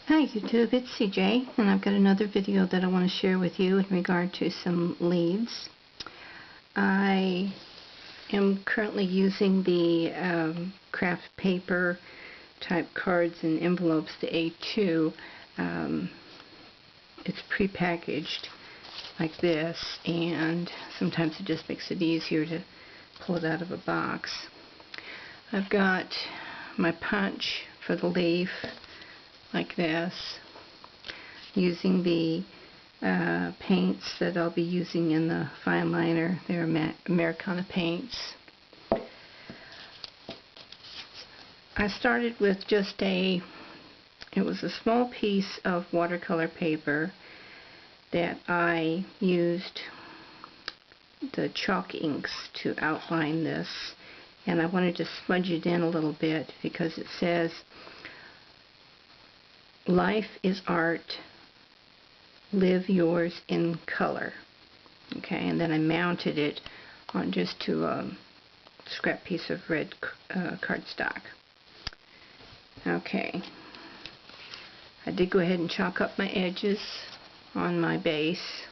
Hi YouTube, it's CJ, and I've got another video that I want to share with you in regard to some leaves. I am currently using the craft paper type cards and envelopes, the A2. It's pre-packaged like this, and sometimes it just makes it easier to pull it out of a box. I've got my punch for the leaf like this, using the paints that I'll be using in the fine liner. They're Americana paints. I started with just it was a small piece of watercolor paper that I used the chalk inks to outline this, and I wanted to smudge it in a little bit because it says, "Life is art, live yours in color." Okay, and then I mounted it on just to a scrap piece of red cardstock. Okay, I did go ahead and chalk up my edges on my base.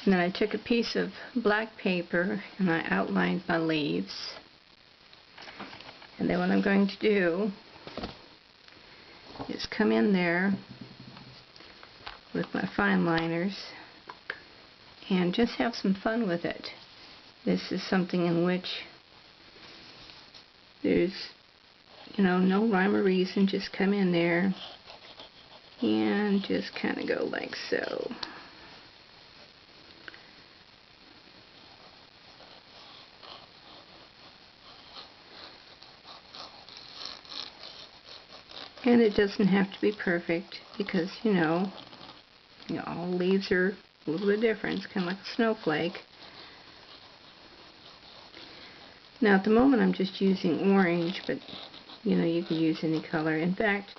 And then I took a piece of black paper and I outlined my leaves. And then what I'm going to do is come in there with my fine liners and just have some fun with it. This is something in which there's, no rhyme or reason. Just come in there and just kind of go like so. And it doesn't have to be perfect because, all leaves are a little bit different. It's kind of like a snowflake. Now at the moment I'm just using orange, but you can use any color. In fact,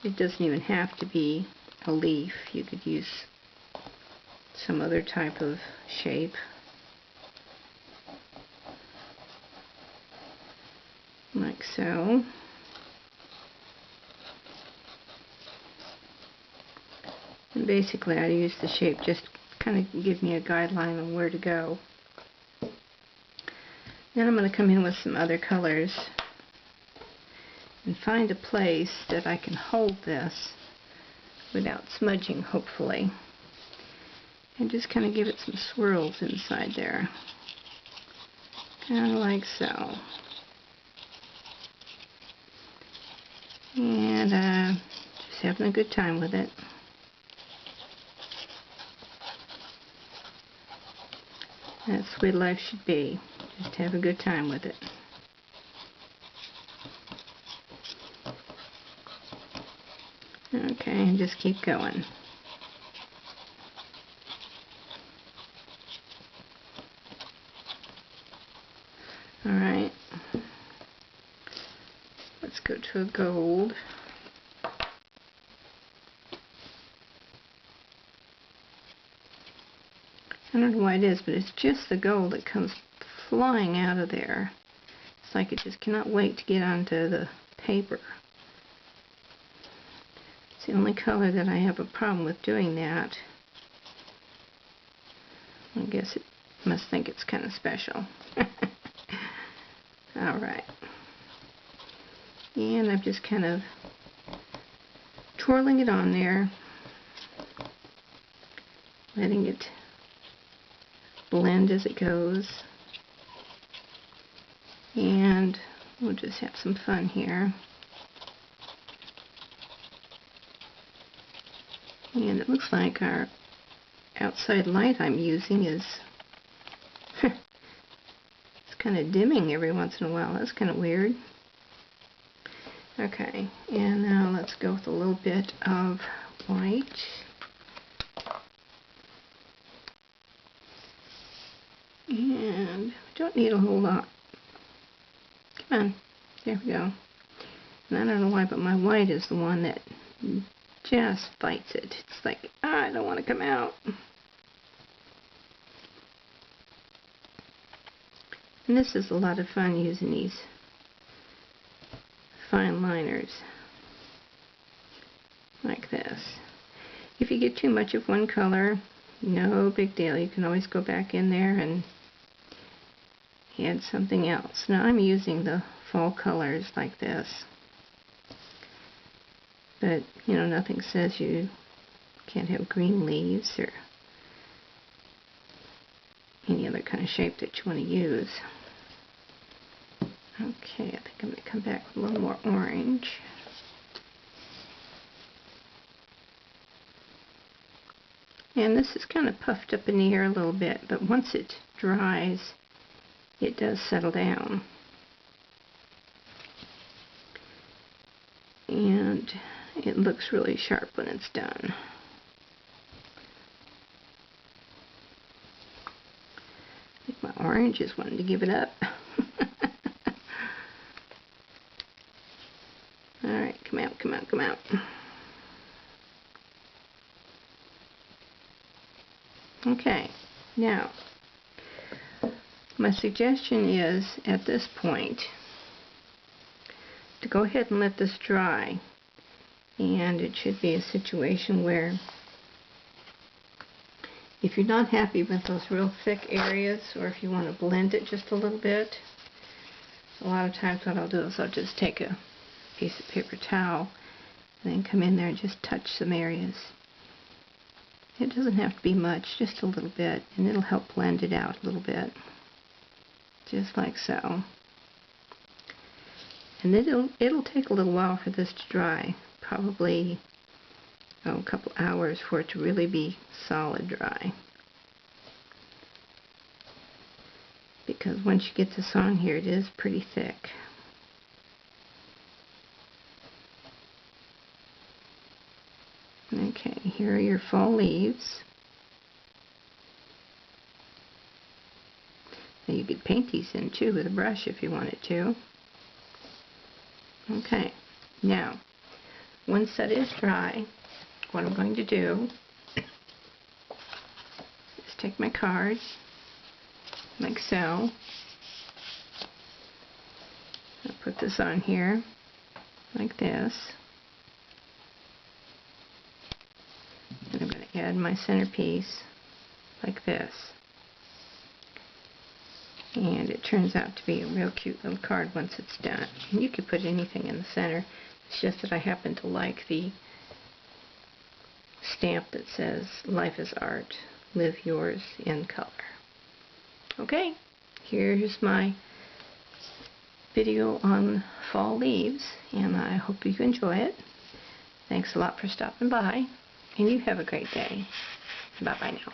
it doesn't even have to be a leaf. You could use some other type of shape. Like so. And basically I use the shape just kind of give me a guideline on where to go. Then I'm going to come in with some other colors and find a place that I can hold this without smudging, hopefully. And just kind of give it some swirls inside there. Kind of like so. And just having a good time with it. That's the way life should be. Just have a good time with it. Okay, and just keep going. Alright. Let's go to a gold. I don't know why it is, but it's just the gold that comes flying out of there. It's like it just cannot wait to get onto the paper. It's the only color that I have a problem with doing that. I guess it must think it's kind of special. Alright. And I'm just kind of twirling it on there, letting it blend as it goes, and we'll just have some fun here. And it looks like our outside light I'm using is it's kind of dimming every once in a while. That's kind of weird. Okay, and now let's go with a little bit of white. And we don't need a whole lot. Come on. There we go. And I don't know why, but my white is the one that just fights it. It's like, I don't want to come out. And this is a lot of fun using these fine liners like this. If you get too much of one color, no big deal. You can always go back in there and add something else. Now I'm using the fall colors like this, but you know, nothing says you can't have green leaves or any other kind of shape that you want to use. Okay, I think I'm going to come back with a little more orange. And this is kind of puffed up in the air a little bit, but once it dries, it does settle down. And it looks really sharp when it's done. I think my orange is wanting to give it up. Alright, come out, come out, come out. Okay, now, my suggestion is, at this point, to go ahead and let this dry. And it should be a situation where, if you're not happy with those real thick areas, or if you want to blend it just a little bit, a lot of times what I'll do is I'll just take a piece of paper towel and then come in there and just touch some areas. It doesn't have to be much, just a little bit, and it'll help blend it out a little bit. Just like so. And then it'll take a little while for this to dry. Probably a couple hours for it to really be solid dry. Because once you get this on here, it is pretty thick. Okay, here are your fall leaves. Now you could paint these in too with a brush if you wanted to. Okay, now once that is dry, what I'm going to do is take my card, like so. I'll put this on here, like this. And I'm going to add my centerpiece, like this. And it turns out to be a real cute little card once it's done. And you could put anything in the center. It's just that I happen to like the stamp that says, "Life is art, live yours in color." Okay, here's my video on fall leaves, and I hope you enjoy it. Thanks a lot for stopping by, and you have a great day. Bye-bye now.